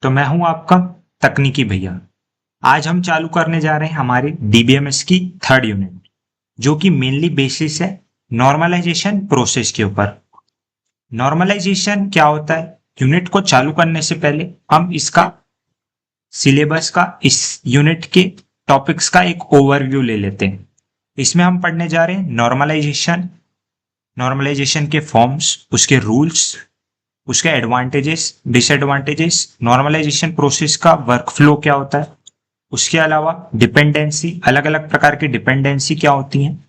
तो मैं हूं आपका तकनीकी भैया। आज हम चालू करने जा रहे हैं हमारी डीबीएमएस की थर्ड यूनिट, जो कि मेनली बेसिस है नॉर्मलाइजेशन प्रोसेस के ऊपर। नॉर्मलाइजेशन क्या होता है? यूनिट को चालू करने से पहले हम इसका सिलेबस का, इस यूनिट के टॉपिक्स का एक ओवरव्यू ले लेते हैं। इसमें हम पढ़ने जा रहे हैं नॉर्मलाइजेशन, नॉर्मलाइजेशन के फॉर्म्स, उसके रूल्स, उसके एडवांटेजेस, डिसएडवांटेजेस, नॉर्मलाइजेशन प्रोसेस का वर्कफ्लो क्या होता है, उसके अलावा डिपेंडेंसी, अलग अलग प्रकार की डिपेंडेंसी क्या होती हैं,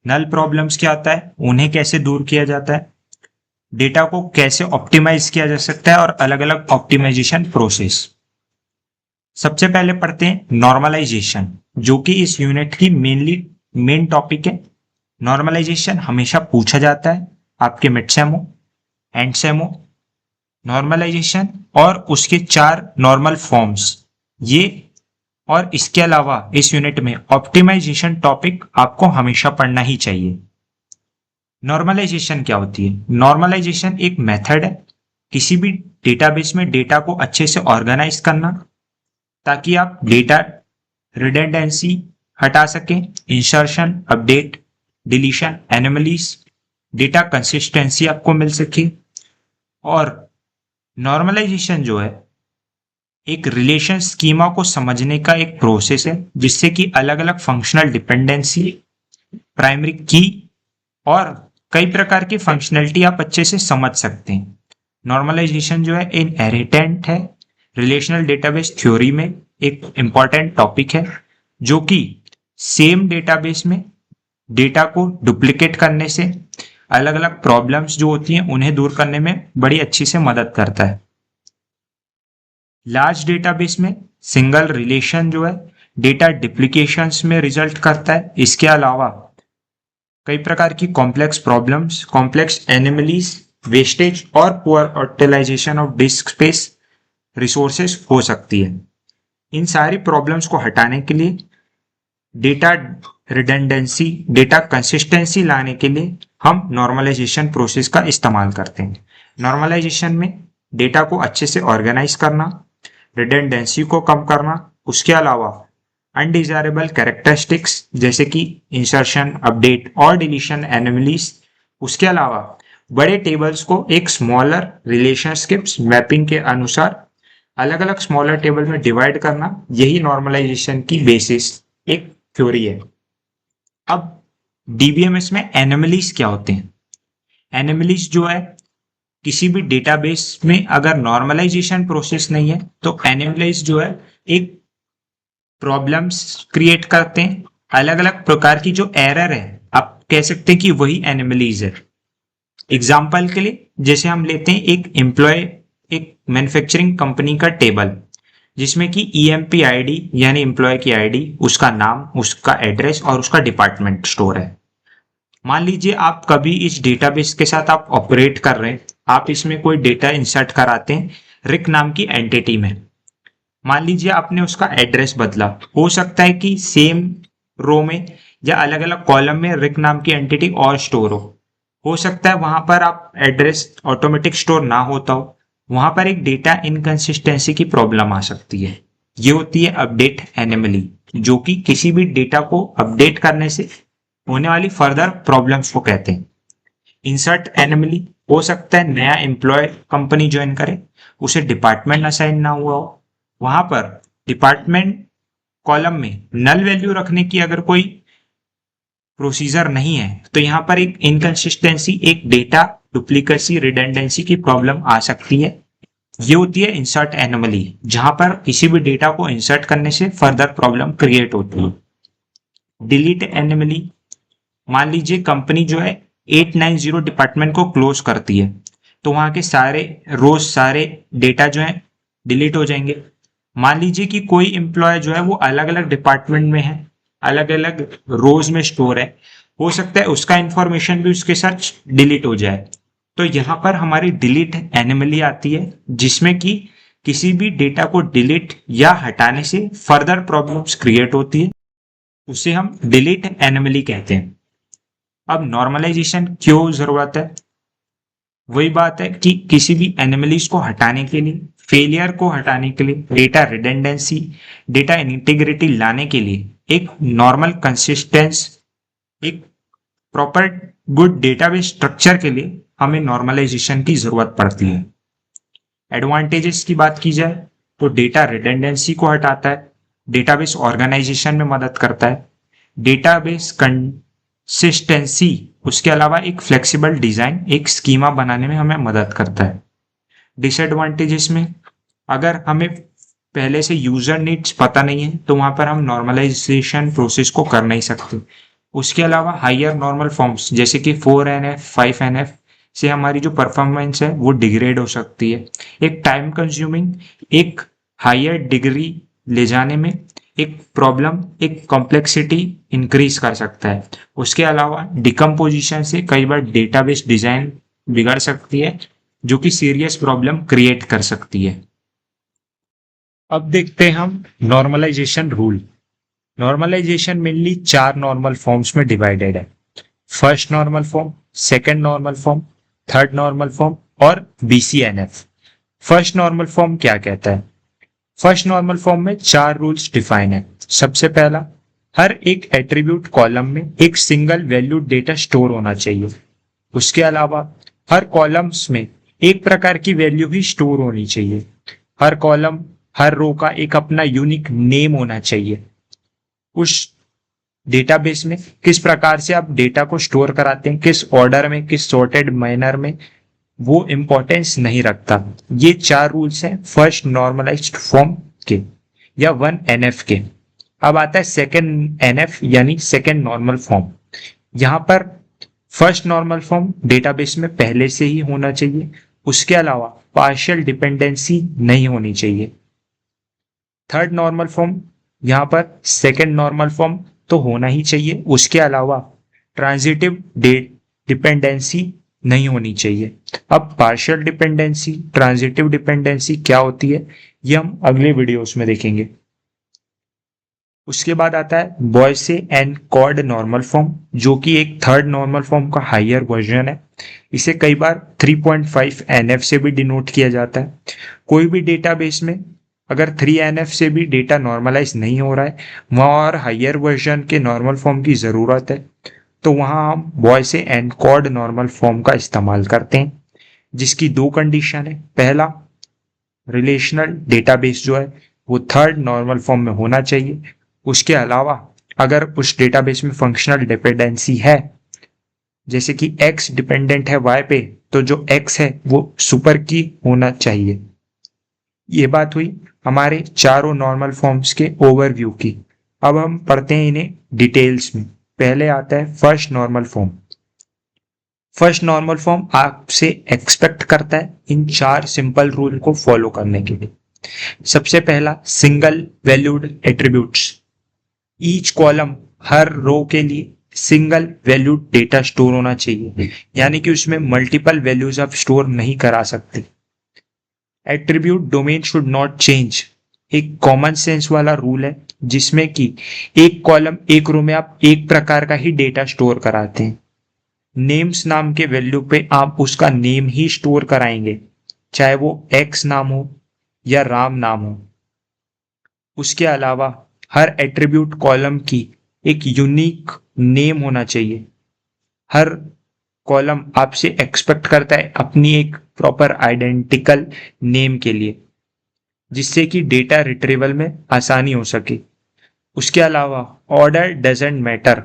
नल प्रॉब्लम्स क्या होता है, उन्हें कैसे दूर किया जाता है, डेटा को कैसे ऑप्टिमाइज किया जा सकता है और अलग अलग ऑप्टिमाइजेशन प्रोसेस। सबसे पहले पढ़ते हैं नॉर्मलाइजेशन, जो कि इस यूनिट की मेन टॉपिक है। नॉर्मलाइजेशन हमेशा पूछा जाता है आपके मिड सेमो, एंड सेमो। नॉर्मलाइजेशन और उसके 4 नॉर्मल फॉर्म्स, ये और इसके अलावा इस यूनिट में ऑप्टिमाइजेशन टॉपिक आपको हमेशा पढ़ना ही चाहिए। नॉर्मलाइजेशन क्या होती है? नॉर्मलाइजेशन एक मेथड है किसी भी डेटाबेस में डेटा को अच्छे से ऑर्गेनाइज करना, ताकि आप डेटा रिडंडेंसी हटा सकें, insertion, update, deletion, anomalies, data consistency आपको मिल सके। और नॉर्मलाइजेशन जो है एक रिलेशन स्कीमा को समझने का एक प्रोसेस है, जिससे कि अलग अलग फंक्शनल डिपेंडेंसी, प्राइमरी की और कई प्रकार की फंक्शनलिटी आप अच्छे से समझ सकते हैं। नॉर्मलाइजेशन जो है इनहेरिटेंट है, रिलेशनल डेटाबेस थ्योरी में एक इंपॉर्टेंट टॉपिक है, जो कि सेम डेटाबेस में डेटा को डुप्लीकेट करने से अलग अलग प्रॉब्लम्स जो होती हैं उन्हें दूर करने में बड़ी अच्छी से मदद करता है। लार्ज डेटाबेस में सिंगल रिलेशन जो है डेटा डुप्लीकेशंस में रिजल्ट करता है। इसके अलावा कई प्रकार की complex problems, complex anomalies, wastage और poor utilisation of disk space resources हो सकती है। इन सारी प्रॉब्लम्स को हटाने के लिए, डेटा रिडंडेंसी, डेटा कंसिस्टेंसी लाने के लिए हम नॉर्मलाइजेशन प्रोसेस का इस्तेमाल करते हैं। नॉर्मलाइजेशन में डेटा को अच्छे से ऑर्गेनाइज करना, रिडंडेंसी को कम करना, उसके अलावा अनडिजायरेबल कैरेक्टरिस्टिक्स जैसे कि इंसर्शन, अपडेट और डिलीशन, एनोमलीज, उसके अलावा बड़े टेबल्स को एक स्मॉलर रिलेशनशिप्स मैपिंग के अनुसार अलग अलग स्मॉलर टेबल में डिवाइड करना, यही नॉर्मलाइजेशन की बेसिस एक थ्योरी है। अब डीबीएमएस में एनोमलीज क्या होते हैं? एनोमलीज जो है किसी भी डेटाबेस में अगर नॉर्मलाइजेशन प्रोसेस नहीं है तो एनोमलीज जो है एक प्रॉब्लम्स क्रिएट करते हैं। अलग अलग प्रकार की जो एरर है, आप कह सकते हैं कि वही एनोमलीज है। एग्जाम्पल के लिए जैसे हम लेते हैं एक मैन्युफैक्चरिंग कंपनी का टेबल, जिसमें कि ईएमपी आईडी यानी एम्प्लॉय की आईडी, उसका नाम, उसका एड्रेस और उसका डिपार्टमेंट स्टोर है। मान लीजिए आप कभी इस डेटाबेस के साथ आप ऑपरेट कर रहे हैं, आप इसमें कोई डेटा इंसर्ट कराते हैं रिक नाम की एंटिटी में। मान लीजिए आपने उसका एड्रेस बदला, हो सकता है कि सेम रो में या अलग अलग कॉलम में रिक नाम की एंटिटी और स्टोर हो सकता है वहां पर आप एड्रेस ऑटोमेटिक स्टोर ना होता हो, वहां पर एक डेटा इनकंसिस्टेंसी की प्रॉब्लम आ सकती है। ये होती है अपडेट एनोमली, जो कि किसी भी डेटा को अपडेट करने से होने वाली फर्दर प्रॉब्लम्स को कहते हैं। इंसर्ट एनोमली हो सकता है नया एम्प्लॉय कंपनी ज्वाइन करे, उसे डिपार्टमेंट असाइन ना हुआ हो, वहां पर डिपार्टमेंट कॉलम में नल वैल्यू रखने की अगर कोई प्रोसीजर नहीं है, तो यहां पर एक इनकंसिस्टेंसी, एक डेटा डुप्लीकेसी, रिडंडेंसी की प्रॉब्लम आ सकती है। ये होती है इंसर्ट एनोमली, जहां पर किसी भी डेटा को इंसर्ट करने से फर्दर प्रॉब्लम क्रिएट होती है। डिलीट एनोमली, मान लीजिए कंपनी जो है 890 डिपार्टमेंट को क्लोज करती है, तो वहां के सारे रोज, सारे डेटा जो है डिलीट हो जाएंगे। मान लीजिए कि कोई एम्प्लॉय जो है वो अलग अलग डिपार्टमेंट में है, अलग अलग रोज में स्टोर है, हो सकता है उसका इंफॉर्मेशन भी उसके साथ डिलीट हो जाए। तो यहाँ पर हमारी डिलीट एनोमली आती है, जिसमें कि किसी भी डेटा को डिलीट या हटाने से फर्दर प्रॉब्लम्स क्रिएट होती है, उसे हम डिलीट एनोमली कहते हैं। अब नॉर्मलाइजेशन क्यों जरूरत है? वही बात है कि किसी भी एनोमलीज को हटाने के लिए, फेलियर को हटाने के लिए, डेटा रिडंडेंसी, डेटा इंटीग्रिटी लाने के लिए एक नॉर्मल कंसिस्टेंस, एक प्रॉपर गुड डेटाबेस स्ट्रक्चर के लिए हमें नॉर्मलाइजेशन की जरूरत पड़ती है। एडवांटेजेस की बात की जाए तो डेटा रिडंडेंसी को हटाता है, डेटाबेस ऑर्गेनाइजेशन में मदद करता है, डेटाबेस कंसिस्टेंसी, उसके अलावा एक फ्लेक्सिबल डिजाइन, एक स्कीमा बनाने में हमें मदद करता है। डिसएडवांटेजेस में अगर हमें पहले से यूजर नीड्स पता नहीं है तो वहां पर हम नॉर्मलाइजेशन प्रोसेस को कर नहीं सकते। उसके अलावा हायर नॉर्मल फॉर्म्स जैसे कि 4NF 5NF से हमारी जो परफॉर्मेंस है वो डिग्रेड हो सकती है। एक टाइम कंज्यूमिंग, एक हायर डिग्री ले जाने में एक प्रॉब्लम, एक कॉम्प्लेक्सिटी इंक्रीज कर सकता है। उसके अलावा डिकम्पोजिशन से कई बार डेटाबेस डिजाइन बिगड़ सकती है जो कि सीरियस प्रॉब्लम क्रिएट कर सकती है। अब देखते हैं हम normalisation rule. Normalisation mainly 4 normal forms में डिवाइडेड है। First normal form, second normal form, third normal form और BCNF। फर्स्ट नॉर्मल फॉर्म क्या कहता है? फर्स्ट नॉर्मल फॉर्म में 4 रूल्स डिफाइन है। सबसे पहला, हर एक एट्रीब्यूट कॉलम में एक सिंगल वैल्यू डेटा स्टोर होना चाहिए। उसके अलावा हर कॉलम्स में एक प्रकार की वैल्यू ही स्टोर होनी चाहिए। हर कॉलम, हर रो का एक अपना यूनिक नेम होना चाहिए। उस डेटाबेस में किस प्रकार से आप डेटा को स्टोर कराते हैं, किस ऑर्डर में, किस सॉर्टेड मैनर में, वो इंपॉर्टेंस नहीं रखता। ये 4 रूल्स हैं फर्स्ट नॉर्मलाइज्ड फॉर्म के या 1NF के। अब आता है सेकेंड NF यानी सेकेंड नॉर्मल फॉर्म। यहां पर फर्स्ट नॉर्मल फॉर्म डेटाबेस में पहले से ही होना चाहिए। उसके अलावा पार्शियल डिपेंडेंसी नहीं होनी चाहिए। थर्ड नॉर्मल फॉर्म, यहां पर सेकेंड नॉर्मल फॉर्म तो होना ही चाहिए। उसके अलावा ट्रांजिटिव डिपेंडेंसी नहीं होनी चाहिए। अब पार्शियल डिपेंडेंसी, ट्रांजिटिव डिपेंडेंसी क्या होती है ये हम अगले वीडियोस में देखेंगे। उसके बाद आता है बॉयसे एंड कॉर्ड नॉर्मल फॉर्म, जो कि एक थर्ड नॉर्मल फॉर्म का हायर वर्जन है। इसे कई बार 3.5 NF से भी डिनोट किया जाता है। कोई भी डेटाबेस में अगर 3NF से भी डेटा नॉर्मलाइज नहीं हो रहा है, वहाँ और हायर वर्जन के नॉर्मल फॉर्म की ज़रूरत है, तो वहाँ हम बॉयसे एंड कॉर्ड नॉर्मल फॉर्म का इस्तेमाल करते हैं, जिसकी 2 कंडीशन है। पहला, रिलेशनल डेटाबेस जो है वो थर्ड नॉर्मल फॉर्म में होना चाहिए। उसके अलावा अगर उस डेटाबेस में फंक्शनल डिपेंडेंसी है, जैसे कि X डिपेंडेंट है Y पे, तो जो X है वो सुपर की होना चाहिए। ये बात हुई हमारे चारों नॉर्मल फॉर्म्स के ओवरव्यू की। अब हम पढ़ते हैं इन्हें डिटेल्स में। पहले आता है first normal form. First normal form आपसे एक्सपेक्ट करता है इन 4 सिंपल रूल को फॉलो करने के लिए। सबसे पहला, single valued attributes. Each column, हर रो के लिए सिंगल वैल्यूड डेटा स्टोर होना चाहिए, यानी कि उसमें मल्टीपल वैल्यूज आप स्टोर नहीं करा सकते। Attribute domain should not change, एक कॉमन सेंस वाला रूल है जिसमें कि एक कॉलम, एक रो में आप एक प्रकार का ही डेटा स्टोर कराते हैं। नेम्स नाम के वैल्यू पे आप उसका नेम ही स्टोर कराएंगे, चाहे वो X नाम हो या राम नाम हो। उसके अलावा हर एट्रीब्यूट कॉलम की एक यूनिक नेम होना चाहिए। हर कॉलम आपसे एक्सपेक्ट करता है अपनी एक प्रॉपर आइडेंटिकल नेम के लिए, जिससे कि डेटा रिट्रीवल में आसानी हो सके। उसके अलावा ऑर्डर डजंट मैटर,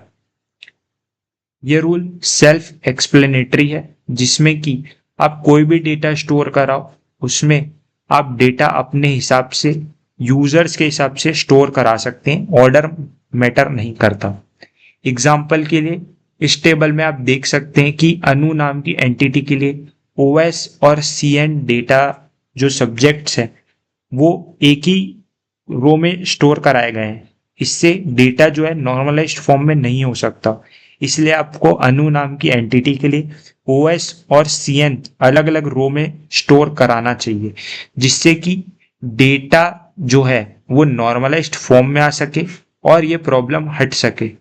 ये रूल सेल्फ एक्सप्लेनेटरी है, जिसमें कि आप कोई भी डेटा स्टोर कराओ उसमें आप डेटा अपने हिसाब से, यूजर्स के हिसाब से स्टोर करा सकते हैं, ऑर्डर मैटर नहीं करता। एग्जाम्पल के लिए इस टेबल में आप देख सकते हैं कि अनु नाम की एंटिटी के लिए OS और CN डेटा जो सब्जेक्ट्स हैं वो एक ही रो में स्टोर कराए गए हैं। इससे डेटा जो है नॉर्मलाइज्ड फॉर्म में नहीं हो सकता। इसलिए आपको अनु नाम की एंटिटी के लिए OS और CN अलग अलग रो में स्टोर कराना चाहिए, जिससे कि डेटा जो है वो नॉर्मलाइज्ड फॉर्म में आ सके और ये प्रॉब्लम हट सके।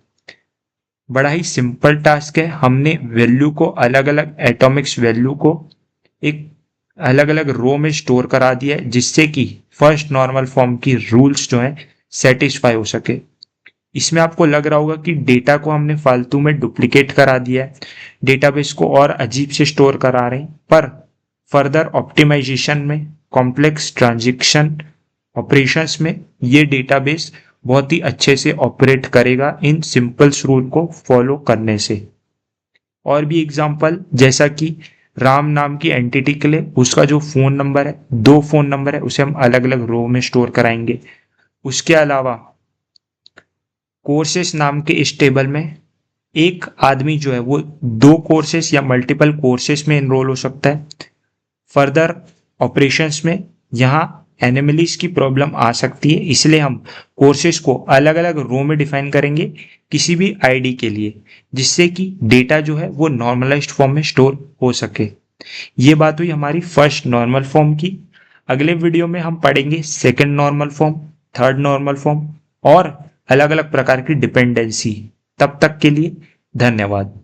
बड़ा ही सिंपल टास्क है। हमने वैल्यू को, अलग अलग एटॉमिक्स वैल्यू को एक अलग अलग रो में स्टोर करा दिया है, जिससे कि फर्स्ट नॉर्मल फॉर्म की रूल्स जो है सेटिस्फाई हो सके। इसमें आपको लग रहा होगा कि डेटा को हमने फालतू में डुप्लीकेट करा दिया है, डेटाबेस को और अजीब से स्टोर करा रहे हैं, पर फर्दर ऑप्टिमाइजेशन में, कॉम्प्लेक्स ट्रांजैक्शन ऑपरेशंस में ये डेटाबेस बहुत ही अच्छे से ऑपरेट करेगा इन सिंपल्स रूल को फॉलो करने से। और भी एग्जांपल, जैसा कि राम नाम की एंटिटी के लिए उसका जो फोन नंबर है, 2 फोन नंबर है, उसे हम अलग अलग रो में स्टोर कराएंगे। उसके अलावा कोर्सेस नाम के इस टेबल में एक आदमी जो है वो 2 कोर्सेस या मल्टीपल कोर्सेस में एनरोल हो सकता है। फर्दर ऑपरेशंस में यहाँ एनिमलीज की प्रॉब्लम आ सकती है, इसलिए हम कोर्सेस को अलग अलग रो में डिफाइन करेंगे किसी भी आईडी के लिए, जिससे कि डेटा जो है वो नॉर्मलाइज्ड फॉर्म में स्टोर हो सके। ये बात हुई हमारी फर्स्ट नॉर्मल फॉर्म की। अगले वीडियो में हम पढ़ेंगे second normal form, third normal form और अलग अलग प्रकार की डिपेंडेंसी। तब तक के लिए धन्यवाद।